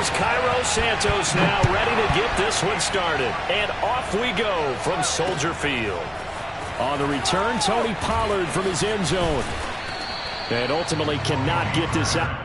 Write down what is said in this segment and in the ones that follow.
Here's Cairo Santos now ready to get this one started. And off we go from Soldier Field. On the return, Tony Pollard from his end zone. And ultimately cannot get this out.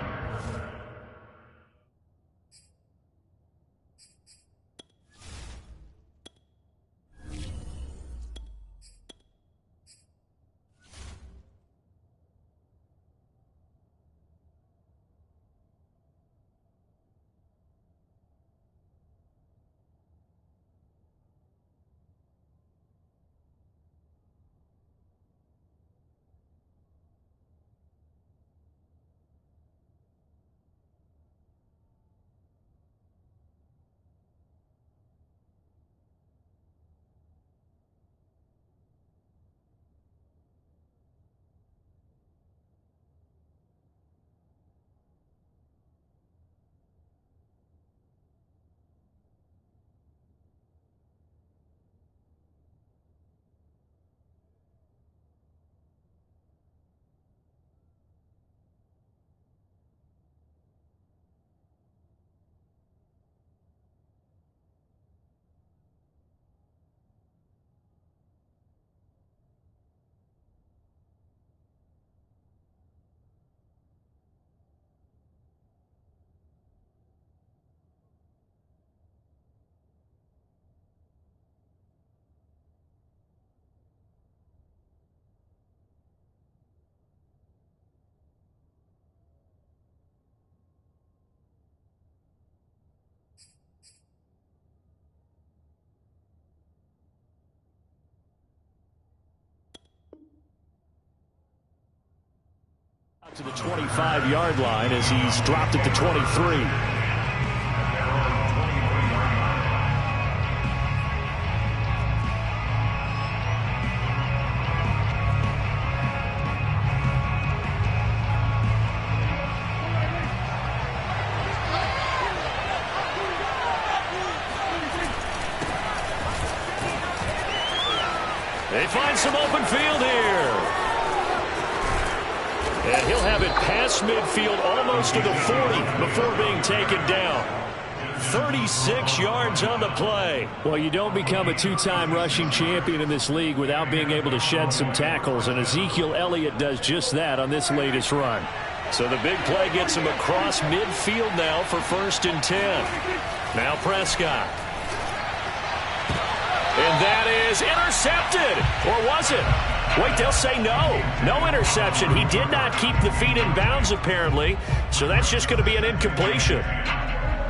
To the 25-yard line as he's dropped at the 23. They find some open field here. And he'll have it past midfield almost to the 40 before being taken down. 36 yards on the play. Well, you don't become a two-time rushing champion in this league without being able to shed some tackles, and Ezekiel Elliott does just that on this latest run. So the big play gets him across midfield now for 1st and 10. Now Prescott. And that is intercepted. Or was it? Wait, they'll say no. No interception. He did not keep the feet in bounds, apparently. So that's just going to be an incompletion.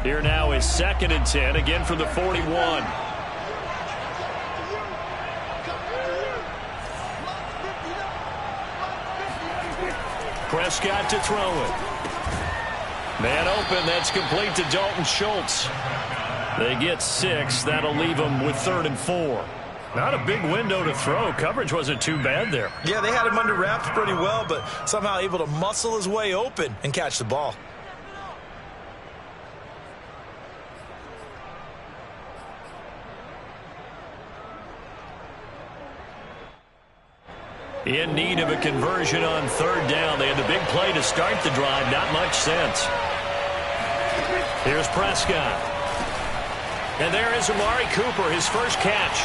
Here now is 2nd and 10, again from the 41. Prescott to throw it. Man open. That's complete to Dalton Schultz. They get 6. That'll leave them with 3rd and 4. Not a big window to throw. Coverage wasn't too bad there. Yeah, they had him under wraps pretty well, but somehow able to muscle his way open and catch the ball. In need of a conversion on 3rd down. They had the big play to start the drive. Not much sense. Here's Prescott. And there is Amari Cooper, his first catch.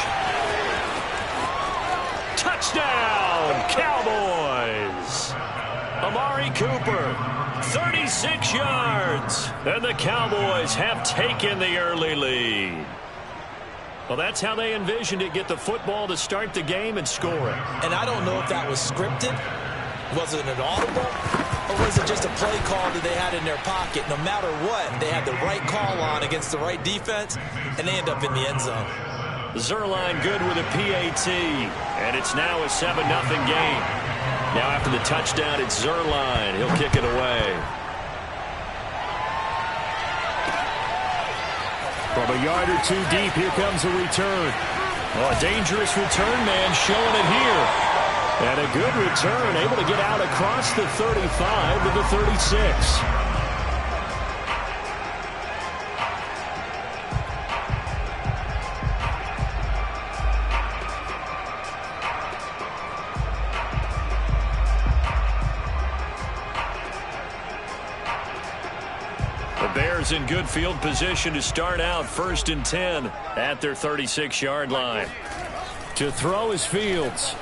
Touchdown, Cowboys! Amari Cooper, 36 yards. And the Cowboys have taken the early lead. Well, that's how they envisioned it. Get the football to start the game and score it. And I don't know if that was scripted. Was it an audible? Or was it just a play call that they had in their pocket? No matter what, they had the right call on against the right defense, and they end up in the end zone. Zerline good with a PAT, and it's now a 7-0 game. Now after the touchdown, it's Zerline. He'll kick it away. From a yard or two deep, here comes a return. Oh, a dangerous return man showing it here. And a good return, able to get out across the 35 to the 36. Bears in good field position to start out 1st and 10 at their 36-yard line. To throw is Fields.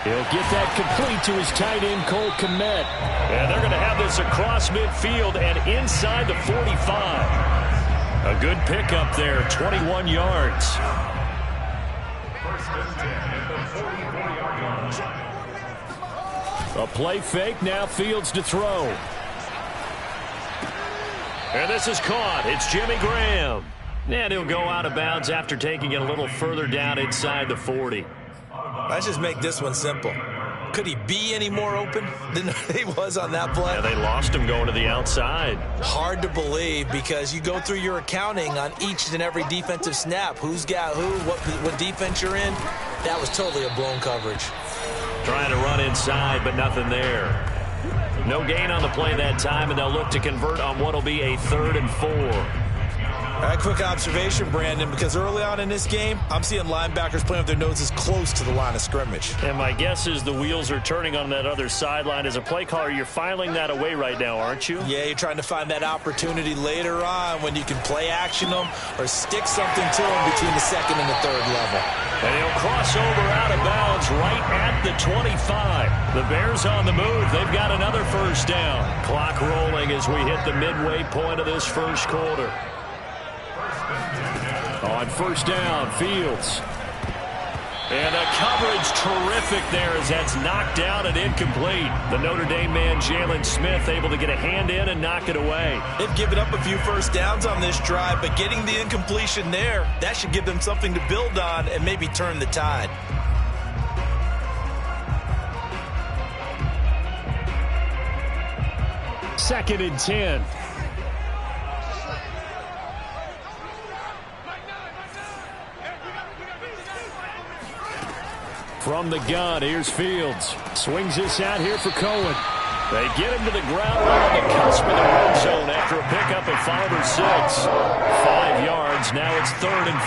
He'll get that complete to his tight end, Cole Kmet. And they're going to have this across midfield and inside the 45. A good pickup there, 21 yards. A play fake, now Fields to throw. And this is caught. It's Jimmy Graham. And he'll go out of bounds after taking it a little further down inside the 40. Let's just make this one simple. Could he be any more open than he was on that play? Yeah, they lost him going to the outside. Hard to believe because you go through your accounting on each and every defensive snap. Who's got who, what defense you're in. That was totally a blown coverage. Trying to run inside, but nothing there. No gain on the play that time, and they'll look to convert on what will be a 3rd and 4. A quick observation, Brandon, because early on in this game, I'm seeing linebackers playing with their noses close to the line of scrimmage. And my guess is the wheels are turning on that other sideline. As a play caller, you're filing that away right now, aren't you? Yeah, you're trying to find that opportunity later on when you can play action them or stick something to them between the 2nd and the 3rd level. And he'll cross over out of bounds right at the 25. The Bears on the move. They've got another 1st down. Clock rolling as we hit the midway point of this 1st quarter. On 1st down, Fields. And a coverage terrific there as that's knocked out and incomplete. The Notre Dame man, Jalen Smith, able to get a hand in and knock it away. They've given up a few 1st downs on this drive, but getting the incompletion there, that should give them something to build on and maybe turn the tide. Second and 10. From the gun, here's Fields. Swings this out here for Cohen. They get him to the ground right on the cusp of the red zone after a pickup of 5 or 6. 5 yards, now it's 3rd and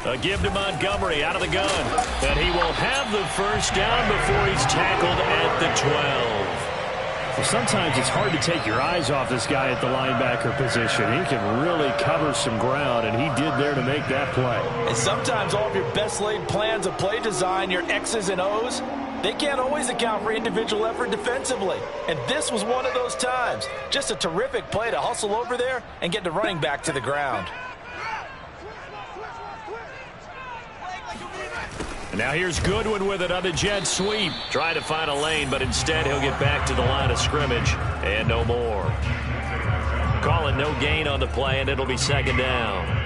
5. A give to Montgomery out of the gun. And he will have the 1st down before he's tackled at the 12. Well, sometimes it's hard to take your eyes off this guy at the linebacker position. He can really cover some ground, and he did there to make that play. And sometimes all of your best laid plans of play design, your X's and O's, they can't always account for individual effort defensively. And this was one of those times. Just a terrific play to hustle over there and get the running back to the ground. Now here's Goodwin with it on the jet sweep. Trying to find a lane, but instead he'll get back to the line of scrimmage. And no more. Calling no gain on the play, and it'll be 2nd down.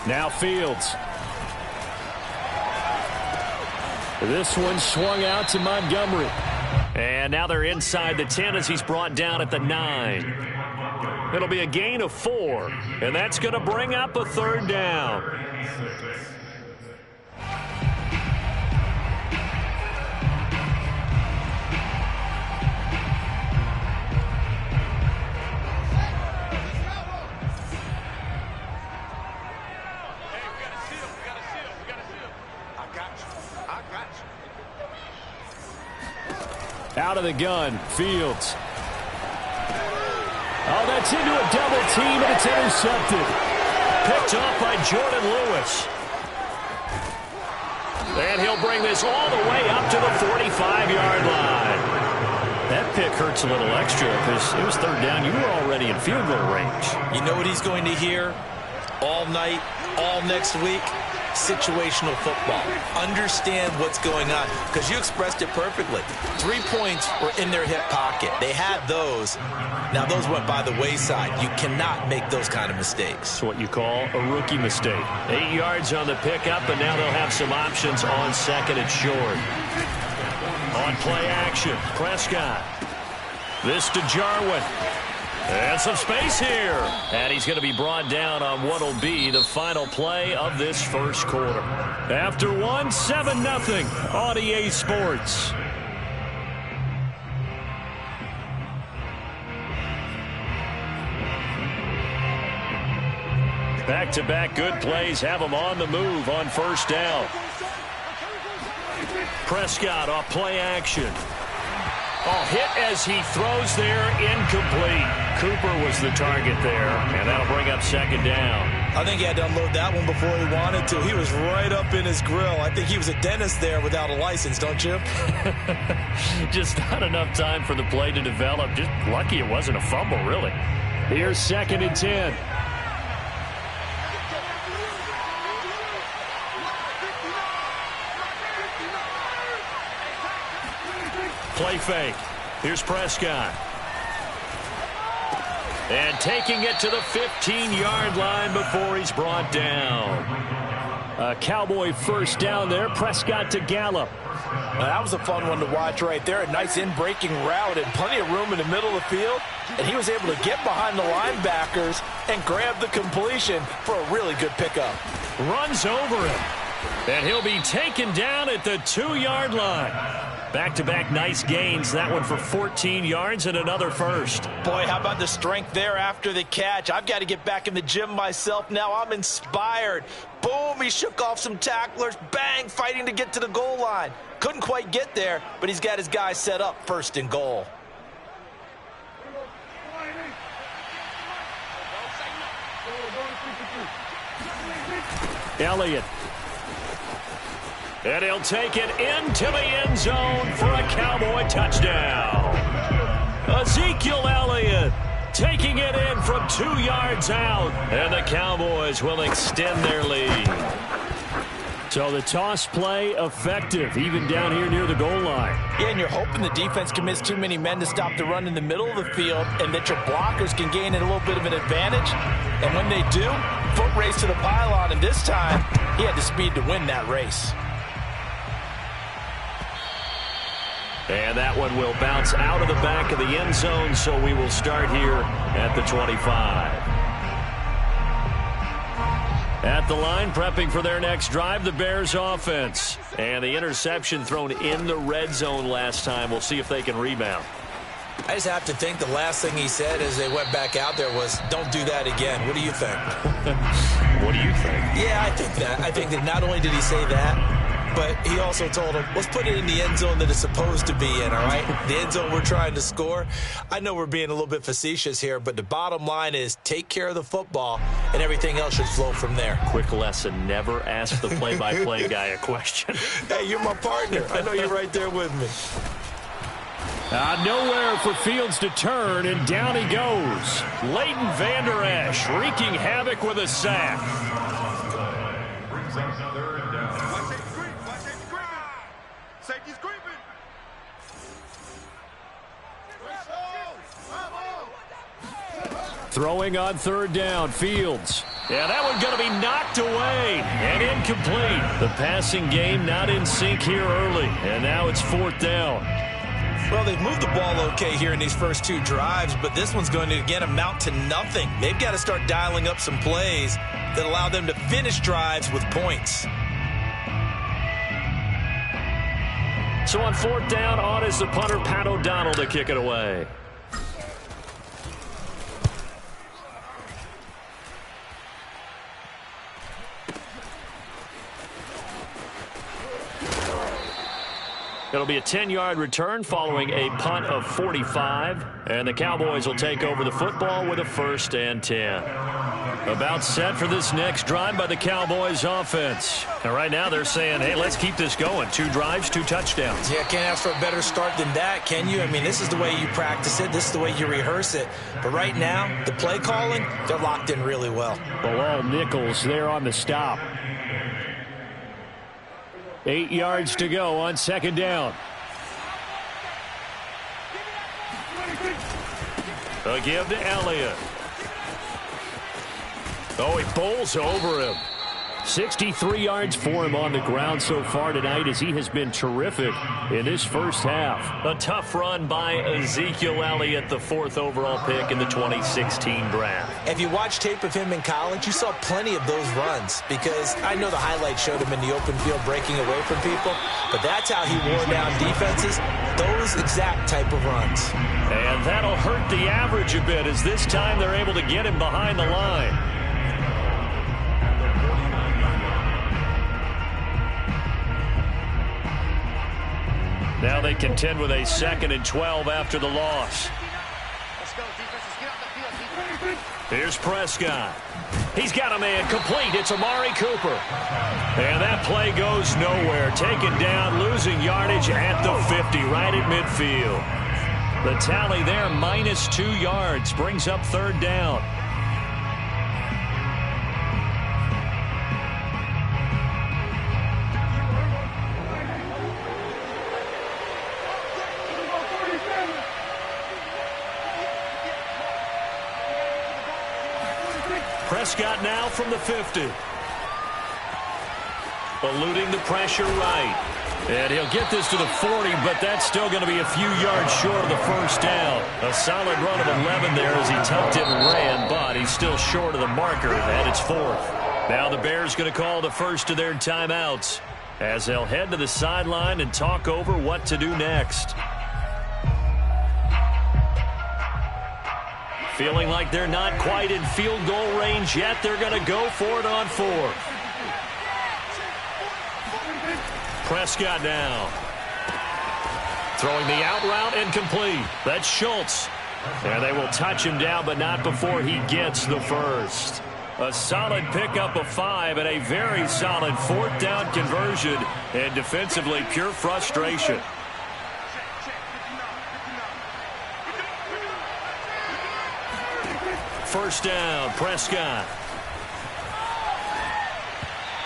Now Fields. This one swung out to Montgomery. And now they're inside the 10 as he's brought down at the 9. It'll be a gain of 4. And that's going to bring up a 3rd down. Out of the gun, Fields. Oh, that's into a double team, and it's intercepted. Picked off by Jordan Lewis. And he'll bring this all the way up to the 45-yard line. That pick hurts a little extra because it was 3rd down. You were already in field goal range. You know what he's going to hear all night, all next week? Situational football. Understand what's going on, because you expressed it perfectly. 3 points were in their hip pocket. They had those. Now those went by the wayside. You cannot make those kind of mistakes. It's what you call a rookie mistake. 8 yards on the pickup, and now they'll have some options on 2nd and short. On play action, Prescott. This to Jarwin. And some space here. And he's going to be brought down on what will be the final play of this first quarter. After one, 7-0 on EA Sports. Back-to-back good plays have him on the move on first down. Prescott off play action. Oh, hit as he throws there, incomplete. Cooper was the target there, and that'll bring up second down. I think he had to unload that one before he wanted to. He was right up in his grill. I think he was a dentist there without a license, don't you? Just not enough time for the play to develop. Just lucky it wasn't a fumble, really. Here's 2nd and 10. Play fake. Here's Prescott. And taking it to the 15-yard line before he's brought down. A Cowboy first down there. Prescott to Gallup. That was a fun one to watch right there. A nice in-breaking route and plenty of room in the middle of the field. And he was able to get behind the linebackers and grab the completion for a really good pickup. Runs over him. And he'll be taken down at the 2-yard line. Back-to-back nice gains. That one for 14 yards and another first. Boy, how about the strength there after the catch? I've got to get back in the gym myself now. I'm inspired. Boom, he shook off some tacklers. Bang, fighting to get to the goal line. Couldn't quite get there, but he's got his guys set up 1st and goal. Elliott. And he'll take it into the end zone for a Cowboy touchdown. Ezekiel Elliott taking it in from 2 yards out. And the Cowboys will extend their lead. So the toss play effective, even down here near the goal line. Yeah, and you're hoping the defense can miss too many men to stop the run in the middle of the field and that your blockers can gain a little bit of an advantage. And when they do, foot race to the pylon, and this time he had the speed to win that race. And that one will bounce out of the back of the end zone, so we will start here at the 25. At the line, prepping for their next drive, the Bears offense. And the interception thrown in the red zone last time. We'll see if they can rebound. I just have to think the last thing he said as they went back out there was, don't do that again. What do you think? What do you think? Yeah, I think that. I think that not only did he say that, but he also told him, let's put it in the end zone that it's supposed to be in, all right? The end zone we're trying to score. I know we're being a little bit facetious here, but the bottom line is take care of the football, and everything else should flow from there. Quick lesson, never ask the play-by-play guy a question. Hey, you're my partner. I know you're right there with me. Nowhere for Fields to turn, and down he goes. Leighton Vander Esch wreaking havoc with a sack. Throwing on 3rd down, Fields. Yeah, that one going to be knocked away and incomplete. The passing game not in sync here early, and now it's 4th down. Well, they've moved the ball okay here in these first 2 drives, but this one's going to, again, amount to nothing. They've got to start dialing up some plays that allow them to finish drives with points. So on 4th down, on is the punter, Pat O'Donnell, to kick it away. It'll be a 10-yard return following a punt of 45. And the Cowboys will take over the football with a 1st and 10. About set for this next drive by the Cowboys offense. And right now they're saying, hey, let's keep this going. 2 drives, 2 touchdowns. Yeah, can't ask for a better start than that, can you? I mean, this is the way you practice it. This is the way you rehearse it. But right now, the play calling, they're locked in really well. Bilal Nichols there on the stop. 8 yards to go on 2nd down. A give to Elliott. Oh, he bowls over him. 63 yards for him on the ground so far tonight as he has been terrific in this first half. A tough run by Ezekiel Elliott, the 4th overall pick in the 2016 draft. If you watch tape of him in college, you saw plenty of those runs because I know the highlights showed him in the open field breaking away from people, but that's how he wore down defenses, those exact type of runs. And that'll hurt the average a bit as this time they're able to get him behind the line. Now they contend with a 2nd and 12 after the loss. Here's Prescott. He's got a man complete. It's Amari Cooper. And that play goes nowhere. Taken down, losing yardage at the 50, right at midfield. The tally there, -2 yards, brings up 3rd down. Prescott now from the 50. Eluding the pressure right. And he'll get this to the 40, but that's still going to be a few yards short of the first down. A solid run of 11 there as he tucked it and ran, but he's still short of the marker, and it's 4th. Now the Bears going to call the first of their timeouts as they'll head to the sideline and talk over what to do next. Feeling like they're not quite in field goal range yet. They're going to go for it on 4th. Prescott now. Throwing the out route incomplete. That's Schultz. And they will touch him down, but not before he gets the first. A solid pickup of 5 and a very solid 4th down conversion. And defensively, pure frustration. First down, Prescott.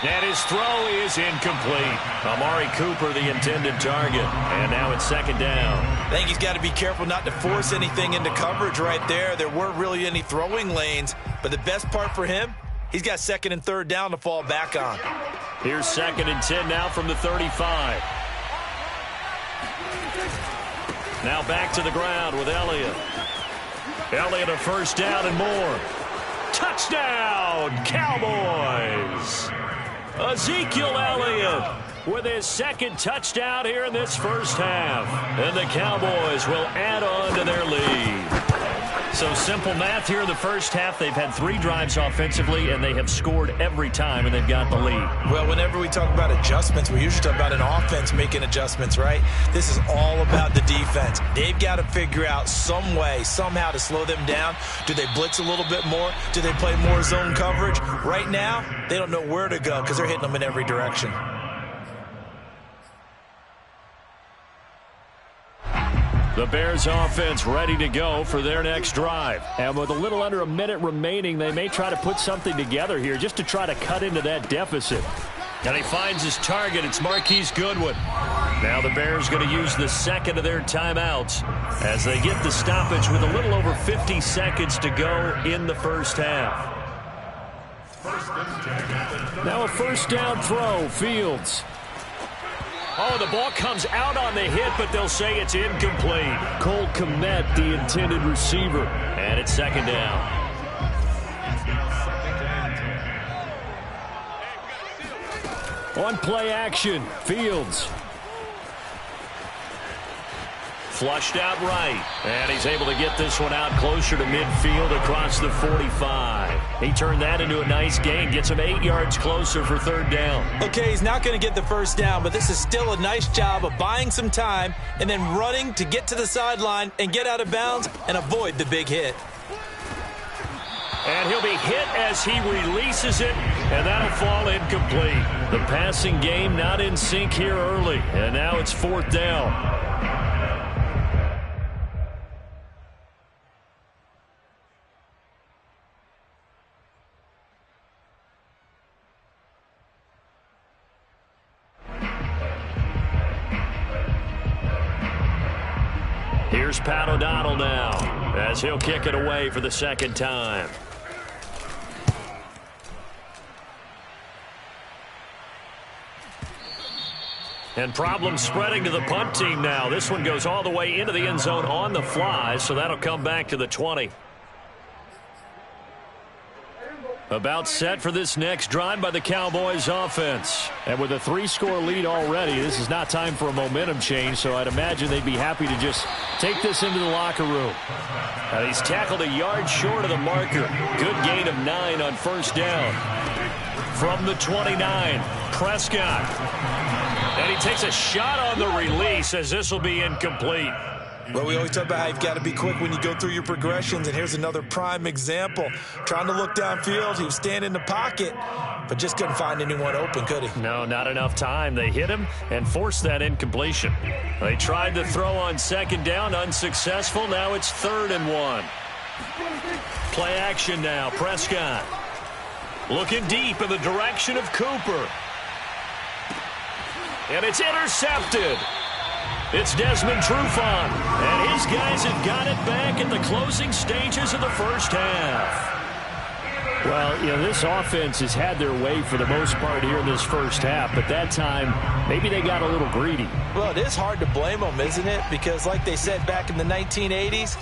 And his throw is incomplete. Amari Cooper, the intended target. And now it's 2nd down. I think he's got to be careful not to force anything into coverage right there. There weren't really any throwing lanes. But the best part for him, he's got 2nd and 3rd down to fall back on. Here's 2nd and 10 now from the 35. Now back to the ground with Elliott. Elliott a first down and more. Touchdown, Cowboys! Ezekiel Elliott with his 2nd touchdown here in this first half. And the Cowboys will add on to their lead. So simple math here in the first half. They've had 3 drives offensively, and they have scored every time, and they've got the lead. Well, whenever we talk about adjustments, we usually talk about an offense making adjustments, right? This is all about the defense. They've got to figure out some way, somehow to slow them down. Do they blitz a little bit more? Do they play more zone coverage? Right now, they don't know where to go because they're hitting them in every direction. The Bears offense ready to go for their next drive. And with a little under a minute remaining, they may try to put something together here just to try to cut into that deficit. And he finds his target. It's Marquise Goodwin. Now the Bears going to use the 2nd of their timeouts as they get the stoppage with a little over 50 seconds to go in the first half. Now a first down throw, Fields. Oh, the ball comes out on the hit, but they'll say it's incomplete. Cole Kmet, the intended receiver. And it's 2nd down. On play action, Fields. Flushed out right. And he's able to get this one out closer to midfield across the 45. He turned that into a nice gain. Gets him 8 yards closer for 3rd down. Okay, he's not going to get the first down, but this is still a nice job of buying some time and then running to get to the sideline and get out of bounds and avoid the big hit. And he'll be hit as he releases it, and that'll fall incomplete. The passing game not in sync here early, and now it's 4th down. Here's Pat O'Donnell now as he'll kick it away for the 2nd time. And problem spreading to the punt team now. This one goes all the way into the end zone on the fly, so that'll come back to the 20. About set for this next drive by the Cowboys offense. And with a 3-score lead already, this is not time for a momentum change, so I'd imagine they'd be happy to just take this into the locker room. And he's tackled a yard short of the marker. Good gain of 9 on first down. From the 29, Prescott. And he takes a shot on the release as this will be incomplete. Well, we always talk about how you've got to be quick when you go through your progressions, and here's another prime example. Trying to look downfield, he was standing in the pocket, but just couldn't find anyone open, could he? No, not enough time. They hit him and forced that incompletion. They tried to throw on second down, unsuccessful. Now it's 3rd and 1. Play action now, Prescott. Looking deep in the direction of Cooper. And it's intercepted. It's Desmond Trufant, and his guys have got it back in the closing stages of the first half. Well, you know, this offense has had their way for the most part here in this first half, but that time, maybe they got a little greedy. Well, it is hard to blame them, isn't it? Because like they said back in the 1980s,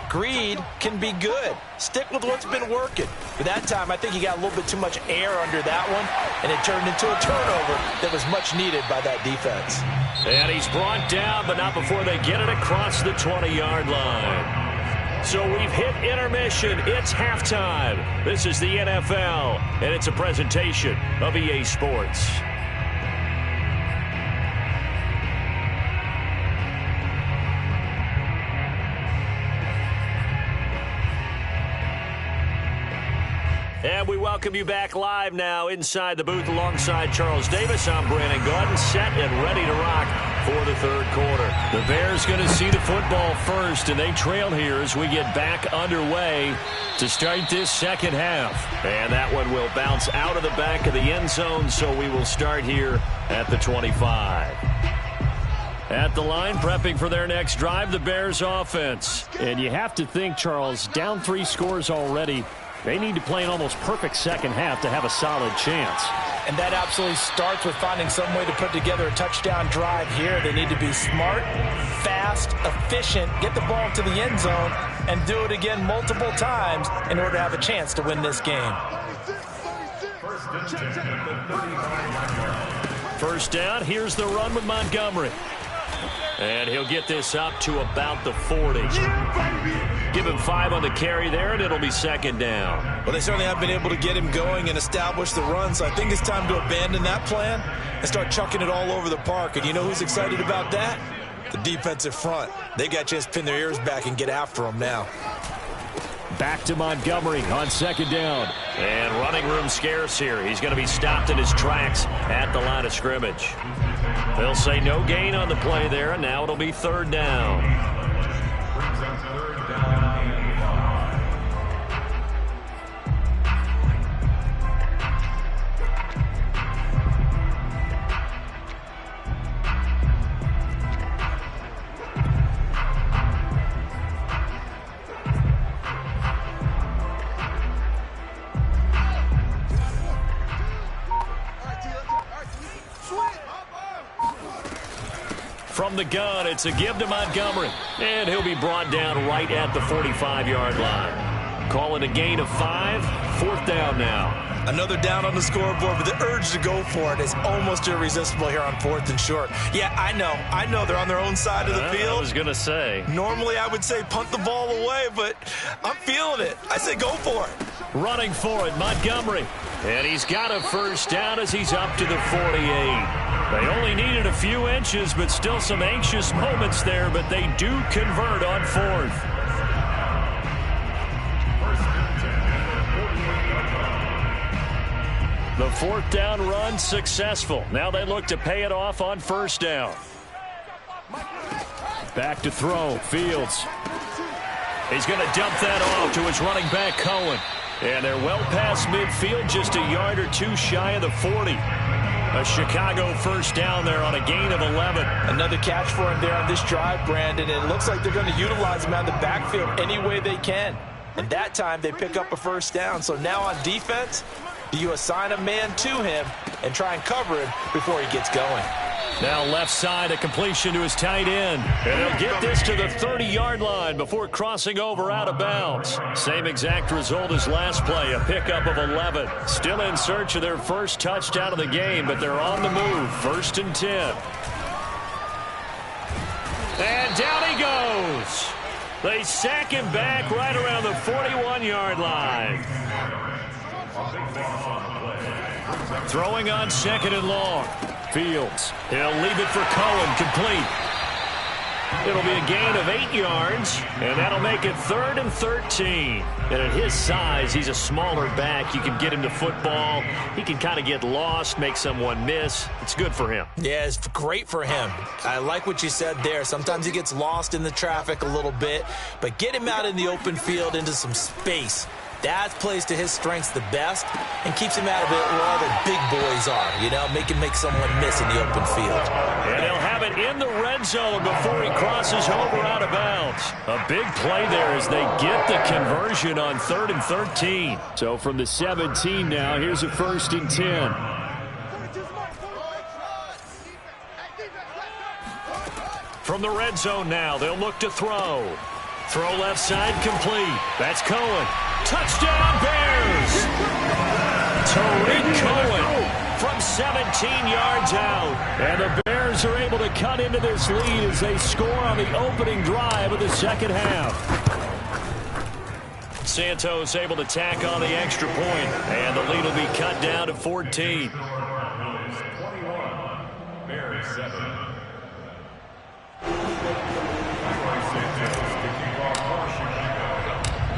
greed can be good. Stick with what's been working. But that time, I think he got a little bit too much air under that one, and it turned into a turnover that was much needed by that defense. And he's brought down, but not before they get it across the 20-yard line. So we've hit intermission. It's halftime. This is the NFL, and it's a presentation of EA Sports. And we welcome you back live now inside the booth alongside Charles Davis. I'm Brandon Gaudin, set and ready to rock for the third quarter. The Bears going to see the football first, and they trail here as we get back underway to start this second half. And that one will bounce out of the back of the end zone, so we will start here at the 25. At the line, prepping for their next drive, the Bears offense. And you have to think, Charles, down 3 scores already. They need to play an almost perfect second half to have a solid chance. And that absolutely starts with finding some way to put together a touchdown drive here. They need to be smart, fast, efficient, get the ball to the end zone, and do it again multiple times in order to have a chance to win this game. First down, here's the run with Montgomery. And he'll get this up to about the 40. Give him 5 on the carry there, and it'll be second down. Well, they certainly have been able to get him going and establish the run, so I think it's time to abandon that plan and start chucking it all over the park. And you know who's excited about that? The defensive front. They got a chance to pin their ears back and get after him now. Back to Montgomery on second down. And running room scarce here. He's going to be stopped in his tracks at the line of scrimmage. They'll say no gain on the play there, and now it'll be third down. From the gun, it's a give to Montgomery. And he'll be brought down right at the 45-yard line. Call it a gain of 5. 4th down now. Another down on the scoreboard, but the urge to go for it is almost irresistible here on 4th and short. Yeah, I know they're on their own side of the field. I was going to say. Normally I would say punt the ball away, but I'm feeling it. I say go for it. Running for it, Montgomery. And he's got a first down as he's up to the 48. They only needed a few inches, but still some anxious moments there, but they do convert on 4th. The 4th down run successful. Now they look to pay it off on first down. Back to throw, Fields. He's going to dump that off to his running back, Cohen. And they're well past midfield, just a yard or 2 shy of the 40. A Chicago first down there on a gain of 11. Another catch for him there on this drive, Brandon. And it looks like they're going to utilize him out of the backfield any way they can. And that time they pick up a first down. So now on defense, you assign a man to him and try and cover him before he gets going. Now left side, a completion to his tight end. And he'll get this to the 30-yard line before crossing over out of bounds. Same exact result as last play, a pickup of 11. Still in search of their first touchdown of the game, but they're on the move. 1st and 10. And down he goes. They sack him back right around the 41-yard line. Throwing on 2nd and long. Fields. He'll leave it for Cohen, complete. It'll be a gain of 8 yards, and that'll make it 3rd and 13. And at his size, he's a smaller back. You can get him to football. He can kind of get lost, make someone miss. It's good for him. Yeah, it's great for him. I like what you said there. Sometimes he gets lost in the traffic a little bit, but get him out in the open field into some space. That plays to his strengths the best and keeps him out of it where all the big boys are, you know, make someone miss in the open field. And he'll have it in the red zone before he crosses over out of bounds. A big play there as they get the conversion on 3rd and 13. So from the 17 now, here's a 1st and 10. From the red zone now, they'll look to throw. Throw left side complete. That's Cohen. Touchdown Bears! Tariq Cohen from 17 yards out. And the Bears are able to cut into this lead as they score on the opening drive of the second half. Santos able to tack on the extra point, and the lead will be cut down to 14. Bears 7.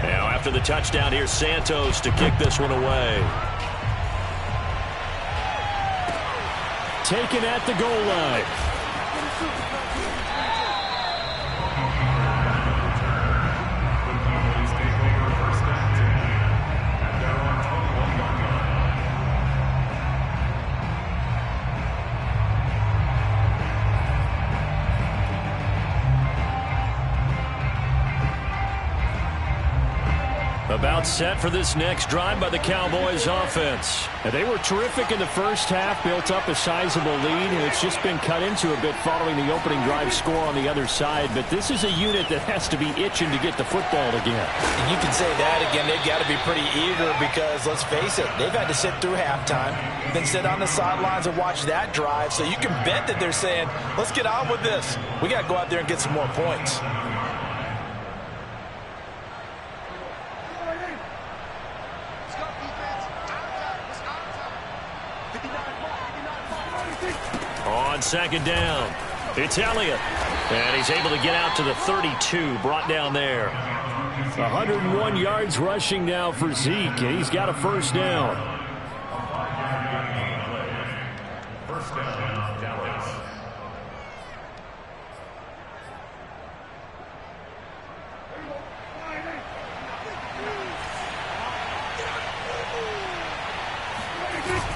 Now after the touchdown, here's Santos to kick this one away. Taken at the goal line. About set for this next drive by the Cowboys offense. And they were terrific in the first half, built up a sizable lead, and it's just been cut into a bit following the opening drive score on the other side. But this is a unit that has to be itching to get the football again. And you can say that again. They've got to be pretty eager because, let's face it, they've had to sit through halftime, then sit on the sidelines and watch that drive. So you can bet that they're saying, let's get on with this. We got to go out there and get some more points. On second down, it's Elliott. And he's able to get out to the 32, brought down there. 101 yards rushing now for Zeke, and he's got a first down. First down, Dallas.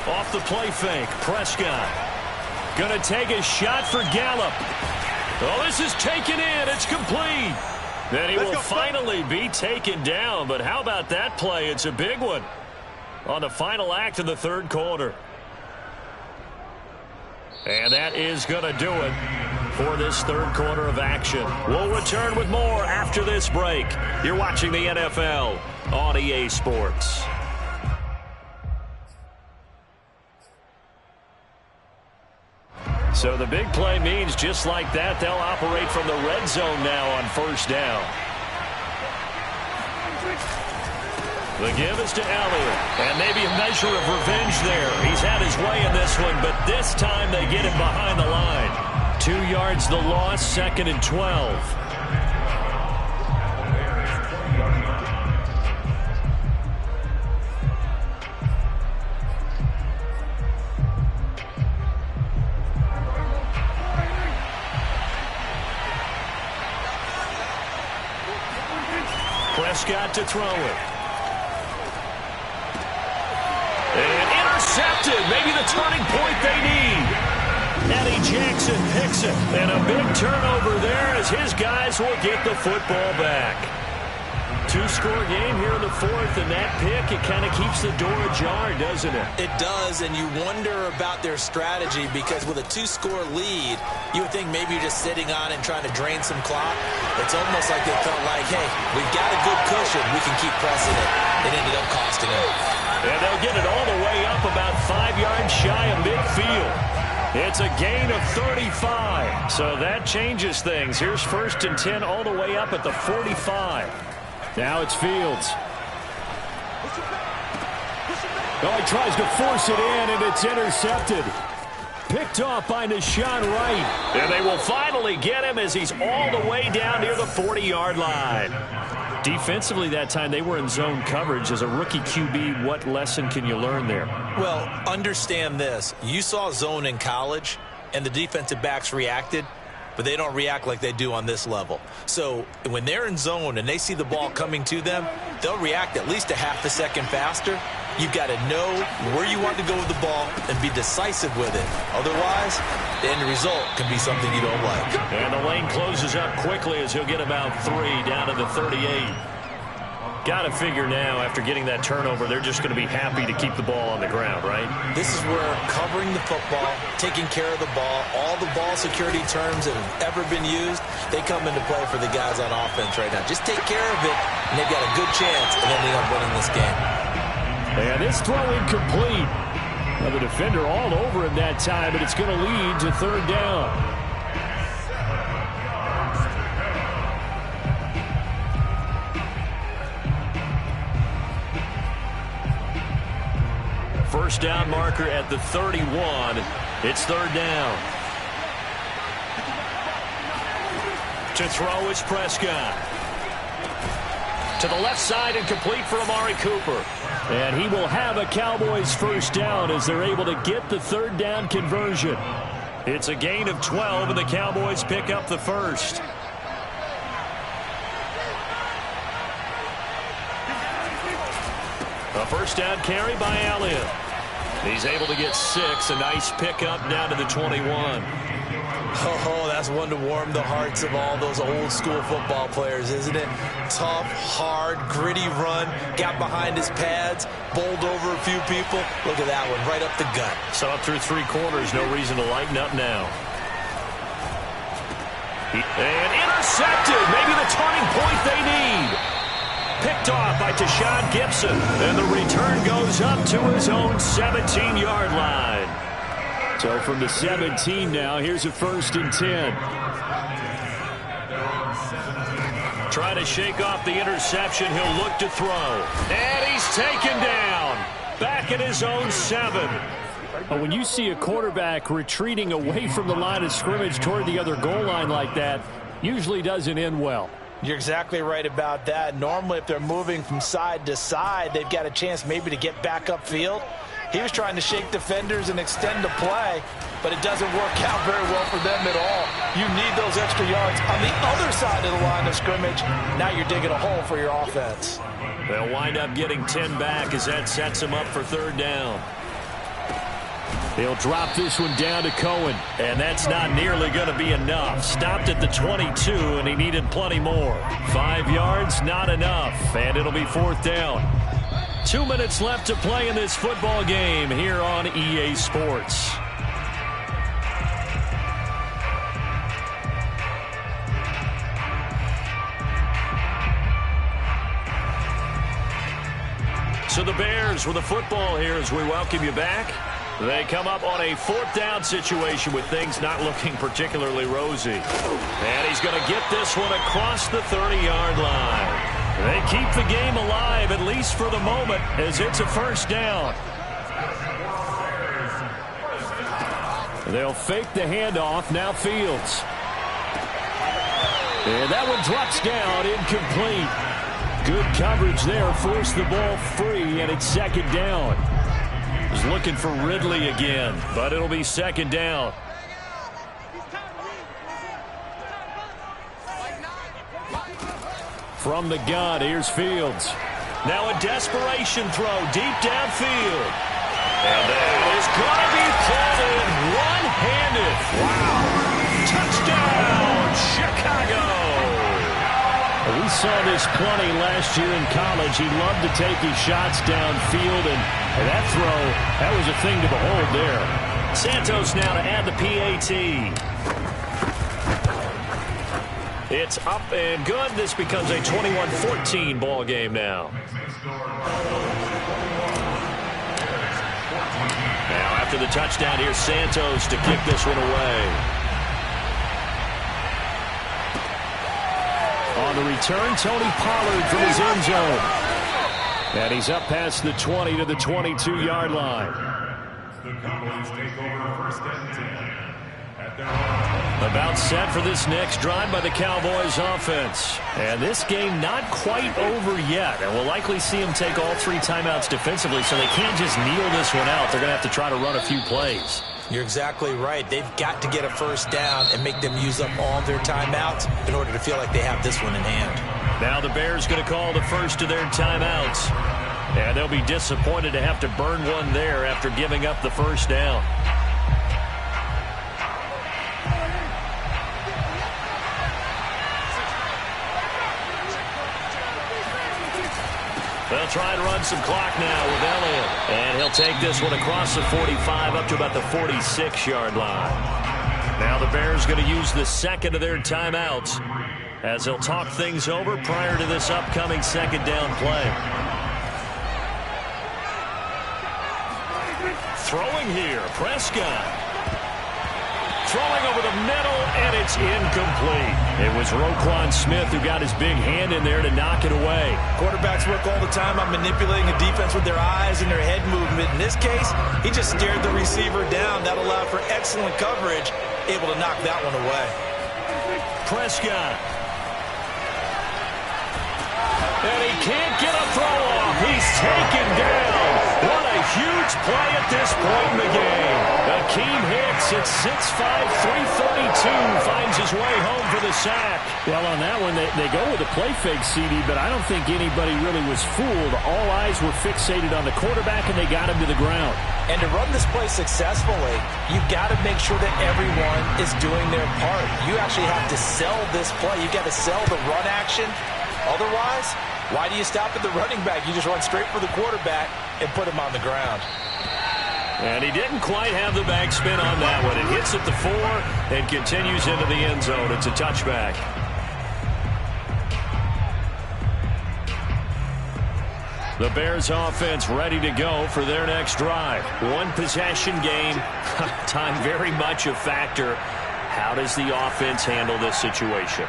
Off the play fake, Prescott. Going to take a shot for Gallup. Oh, this is taken in. It's complete. Then he will finally be taken down. But how about that play? It's a big one on the final act of the third quarter. And that is going to do it for this third quarter of action. We'll return with more after this break. You're watching the NFL on EA Sports. So the big play means just like that, they'll operate from the red zone now on first down. The give is to Elliott. And maybe a measure of revenge there. He's had his way in this one, but this time they get him behind the line. 2 yards the loss, 2nd and 12. Prescott to throw it. And intercepted. Maybe the turning point they need. Eddie Jackson picks it. And a big turnover there as his guys will get the football back. Two-score game here in the fourth, and that pick, it kind of keeps the door ajar, doesn't it? It does, and you wonder about their strategy because with a two-score lead, you would think maybe you're just sitting on and trying to drain some clock. It's almost like they felt like, hey, we've got a good cushion. We can keep pressing it. It ended up costing them. And they'll get it all the way up about 5 yards shy of midfield. It's a gain of 35. So that changes things. Here's 1st and 10 all the way up at the 45. Now it's Fields. Oh, he tries to force it in, and it's intercepted. Picked off by Deshaun Wright. And they will finally get him as he's all the way down near the 40-yard line. Defensively that time, they were in zone coverage. As a rookie QB, what lesson can you learn there? Well, understand this. You saw zone in college, and the defensive backs reacted, but they don't react like they do on this level. So when they're in zone and they see the ball coming to them, they'll react at least a half a second faster. You've got to know where you want to go with the ball and be decisive with it. Otherwise, the end result can be something you don't like. And the lane closes up quickly as he'll get about 3 down to the 38. Got to figure now, after getting that turnover, they're just going to be happy to keep the ball on the ground, right? This is where covering the football, taking care of the ball, all the ball security terms that have ever been used, they come into play for the guys on offense right now. Just take care of it, and they've got a good chance of ending up winning this game. And this throw incomplete. Well, the defender all over him that time, but it's going to lead to 3rd down. First down marker at the 31. It's 3rd down. To throw is Prescott. To the left side and complete for Amari Cooper. And he will have a Cowboys first down as they're able to get the 3rd down conversion. It's a gain of 12, and the Cowboys pick up the first. A first down carry by Elliott. He's able to get 6. A nice pickup down to the 21. Oh, that's one to warm the hearts of all those old school football players, isn't it? Tough, hard, gritty run, got behind his pads, bowled over a few people. Look at that one, right up the gut. So up through 3 quarters, no reason to lighten up now. And intercepted, maybe the turning point they need. Picked off by Tashawn Gibson, and the return goes up to his own 17-yard line. So from the 17 now, here's a 1st and 10. Trying to shake off the interception. He'll look to throw. And he's taken down. Back at his own 7. But when you see a quarterback retreating away from the line of scrimmage toward the other goal line like that, usually doesn't end well. You're exactly right about that. Normally, if they're moving from side to side, they've got a chance maybe to get back upfield. He was trying to shake defenders and extend the play, but it doesn't work out very well for them at all. You need those extra yards on the other side of the line of scrimmage. Now you're digging a hole for your offense. They'll wind up getting 10 back as that sets them up for 3rd down. They'll drop this one down to Cohen, and that's not nearly going to be enough. Stopped at the 22, and he needed plenty more. 5 yards, not enough, and it'll be 4th down. 2 minutes left to play in this football game here on EA Sports. So the Bears with the football here as we welcome you back. They come up on a 4th down situation with things not looking particularly rosy. And he's going to get this one across the 30-yard line. They keep the game alive, at least for the moment, as it's a 1st down. They'll fake the handoff. Now Fields. And that one drops down, incomplete. Good coverage there, forced the ball free, and it's 2nd down. He's looking for Ridley again, but it'll be 2nd down. From the gun, here's Fields. Now a desperation throw deep downfield. And that is going to be pulled in one-handed. Wow. Touchdown, Chicago. We We saw this plenty last year in college. He loved to take his shots downfield, and that throw, that was a thing to behold there. Santos now to add the PAT. It's up and good. This becomes a 21-14 ball game now. Now after the touchdown, here's Santos to kick this one away. On the return, Tony Pollard from his end zone. And he's up past the 20 to the 22-yard line. The Cowboys take over first and 10 at their About set for this next drive by the Cowboys offense. And this game not quite over yet. And we'll likely see them take all 3 timeouts defensively, so they can't just kneel this one out. They're going to have to try to run a few plays. You're exactly right. They've got to get a first down and make them use up all their timeouts in order to feel like they have this one in hand. Now the Bears going to call the first of their timeouts. And they'll be disappointed to have to burn one there after giving up the first down. They'll try and run some clock now with Elliott. And he'll take this one across the 45 up to about the 46-yard line. Now the Bears going to use the second of their timeouts as they'll talk things over prior to this upcoming second down play. Throwing here, Prescott. Throwing over the middle, and it's incomplete. It was Roquan Smith who got his big hand in there to knock it away. Quarterbacks work all the time on manipulating a defense with their eyes and their head movement. In this case, he just stared the receiver down. That allowed for excellent coverage, able to knock that one away. Prescott. And he can't get a throw off. He's taken down. What a huge play at this point in the game. Akeem Hicks at 6'5", 332 finds his way home for the sack. Well, on that one, they go with a play fake, CD, but I don't think anybody really was fooled. All eyes were fixated on the quarterback, and they got him to the ground. And to run this play successfully, you've got to make sure that everyone is doing their part. You actually have to sell this play. You've got to sell the run action. Otherwise, why do you stop at the running back? You just run straight for the quarterback and put him on the ground. And he didn't quite have the backspin on that one. It hits at the 4 and continues into the end zone. It's a touchback. The Bears offense ready to go for their next drive. One possession game. Time very much a factor. How does the offense handle this situation?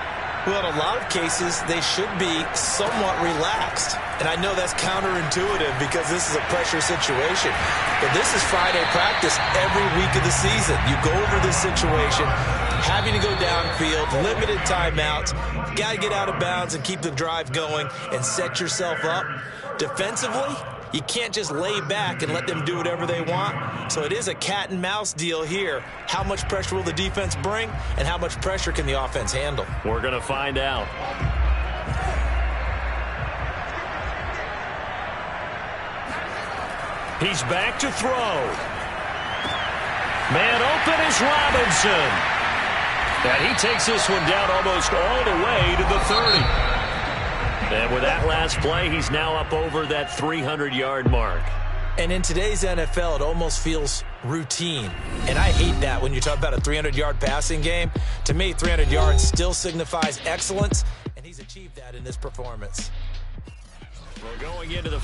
Well, in a lot of cases, they should be somewhat relaxed. And I know that's counterintuitive because this is a pressure situation. But this is Friday practice every week of the season. You go over this situation, having to go downfield, limited timeouts, got to get out of bounds and keep the drive going and set yourself up. Defensively, you can't just lay back and let them do whatever they want. So it is a cat and mouse deal here. How much pressure will the defense bring, and how much pressure can the offense handle? We're going to find out. He's back to throw. Man open is Robinson. And he takes this one down almost all the way to the 30. And with that last play, he's now up over that 300-yard mark. And in today's NFL, it almost feels routine. And I hate that when you talk about a 300-yard passing game. To me, 300 yards still signifies excellence, and he's achieved that in this performance. We're going into the